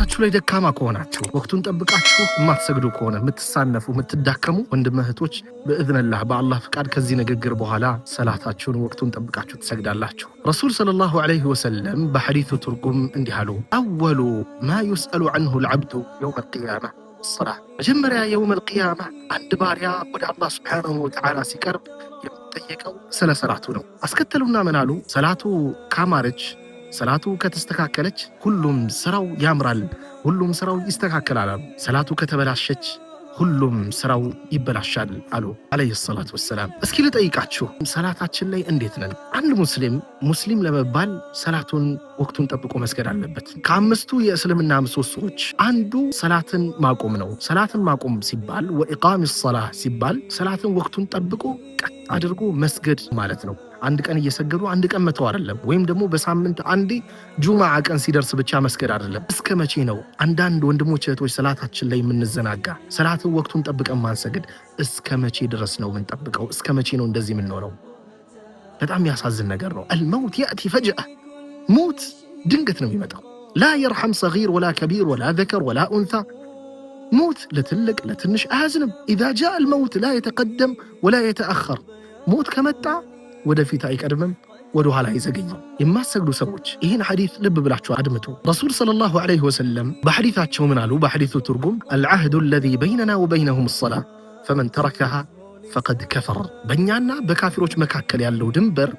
ሶላታችሁ ላይ ደካማ ከሆናችሁ ወቅቱን ጠብቃችሁ የማትሰግዱ ከሆነ የምትሳነፉ የምትዳከሙ ወንድም እህቶች በእዝነላህ በአላህ ፍቃድ ከዚህ ንግግር በኋላ ሰላታችሁን ወቅቱን ጠብቃችሁ ትሰግዳላችሁ። ረሱል ሰለላሁ ዐለይሂ ወሰለም በሐዲሱ ትርጉም እንዲህ አሉ፣ አወሉ ማ ዩስአሉ ዐንሁ ልዓብዱ የውመል ቂያማ ሰላህ። መጀመሪያ የውመል ቂያማ አንድ ባሪያ ወደ አላህ ሱብሓነሁ ወተዓላ ሲቀርብ የሚጠየቀው ስለ ሰላቱ ነው። አስከተሉና ምን አሉ? ሰላቱ ካማረች፣ ሰላቱ ከተስተካከለች ሁሉም ስራው ያምራል፣ ሁሉም ስራው ይስተካከላል። ሰላቱ ከተበላሸች ሁሉም ስራው ይበላሻል አሉ አለይሂ ሰላቱ ወሰላም። እስኪ ልጠይቃችሁ፣ ሰላታችን ላይ እንዴት ነን? አንድ ሙስሊም ለመባል ሰላቱን ወቅቱን ጠብቆ መስገድ አለበት። ከአምስቱ የእስልምና ምሰሶዎች አንዱ ሰላትን ማቆም ነው። ሰላትን ማቆም ሲባል ወኢቃሚ ሰላህ ሲባል ሰላትን ወቅቱን ጠብቆ ቀጥ አድርጎ መስገድ ማለት ነው። አንድ ቀን እየሰገዱ አንድ ቀን መተው አይደለም። ወይም ደግሞ በሳምንት አንዴ ጁማዓ ቀን ሲደርስ ብቻ መስገድ አይደለም። እስከ መቼ ነው አንዳንድ ወንድሞች እህቶች ሰላታችን ላይ የምንዘናጋ? ሰላትን ወቅቱን ጠብቀን ማንሰግድ እስከ መቼ ድረስ ነው የምንጠብቀው? እስከ መቼ ነው እንደዚህ የምንሆነው? በጣም ያሳዝን ነገር ነው። አልመውት ያእቲ ፈጅአ፣ ሞት ድንገት ነው የሚመጣው። ላ የርሐም ሰጊር ወላ ከቢር ወላ ዘከር ወላ ኡንሳ። ሞት ለትልቅ ለትንሽ አያዝንም። ኢዛ ጃአ አልመውት ላ የተቀደም ወላ የተአኸር። ሞት ከመጣ ወደፊት አይቀድምም፣ ወደ ኋላ አይዘገይም። የማሰግዱ ሰዎች ይህን ሐዲስ ልብ ብላችሁ አድምጡ። ረሱል ሰለላሁ ዐለይሂ ወሰለም በሐዲታቸው ምን አሉ? በሐዲሱ ትርጉም አልዓህዱ አለዚ በይነና ወበይነሁም ሰላህ ፈመን ተረከሃ ፈቀድ ከፈር። በእኛና በካፊሮች መካከል ያለው ድንበር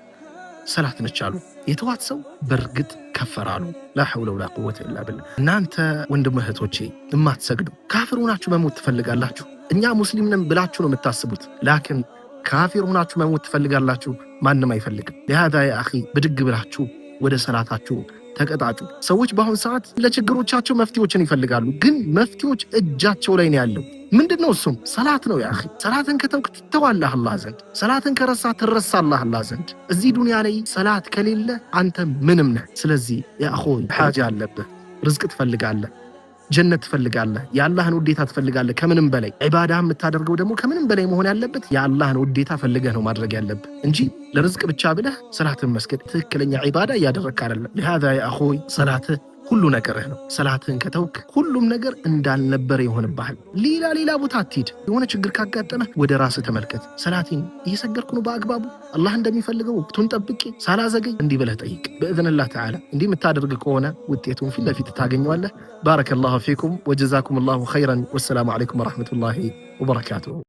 ሰላት ነች አሉ። የተዋት ሰው በእርግጥ ከፈራሉ። ላ ሐውለ ወላ ቁወተ ኢላ ቢላህ። እናንተ ወንድም እህቶቼ የማትሰግዱ ካፊር ሆናችሁ መሞት ትፈልጋላችሁ? እኛ ሙስሊም ነን ብላችሁ ነው የምታስቡት። ላኪን ካፊር ሆናችሁ መሞት ትፈልጋላችሁ? ማንም አይፈልግም። ለሃዳ ያ አኺ ብድግ ብላችሁ ወደ ሰላታችሁ ተቀጣጩ። ሰዎች በአሁን ሰዓት ለችግሮቻቸው መፍትሄዎችን ይፈልጋሉ፣ ግን መፍትሄዎች እጃቸው ላይ ነው ያለው። ምንድነው እሱም? ሰላት ነው ያ አኺ። ሰላትን ከተውክ ትተዋለህ አላህ ዘንድ፣ ሰላትን ከረሳ ትረሳለህ አላህ ዘንድ። እዚህ ዱንያ ላይ ሰላት ከሌለ አንተ ምንም ነህ። ስለዚህ ያ አኺ ሓጃ አለብህ፣ ርዝቅ ትፈልጋለህ፣ ጀነት ትፈልጋለህ፣ የአላህን ውዴታ ትፈልጋለህ። ከምንም በላይ ዒባዳ የምታደርገው ደግሞ ከምንም በላይ መሆን ያለበት የአላህን ውዴታ ፈልገህ ነው ማድረግ ያለብህ እንጂ ለርዝቅ ብቻ ብለህ ሰላትን መስገድ ትክክለኛ ዒባዳ እያደረግክ አይደለም። ለሃዛ ያ አኹይ ሰላትህ ሁሉ ነገርህ ነው። ሰላትህን ከተውክ ሁሉም ነገር እንዳልነበረ ይሆንብሃል። ሌላ ቦታ አትሂድ። የሆነ ችግር ካጋጠመህ ወደ ራስህ ተመልከት። ሰላቴን እየሰገድኩ ነው በአግባቡ አላህ እንደሚፈልገው ወቅቱን ጠብቄ ሳላዘገይ? እንዲህ ብለህ ጠይቅ። በኢዝኒላህ ተዓላ እንዲህ የምታደርግ ከሆነ ውጤቱን ፊት ለፊት ታገኘዋለህ። ባረከላሁ ፊኩም ወጀዛኩም ላሁ ኸይረን። ወሰላሙ ዓለይኩም ወረሕመቱላሂ ወበረካቱሁ።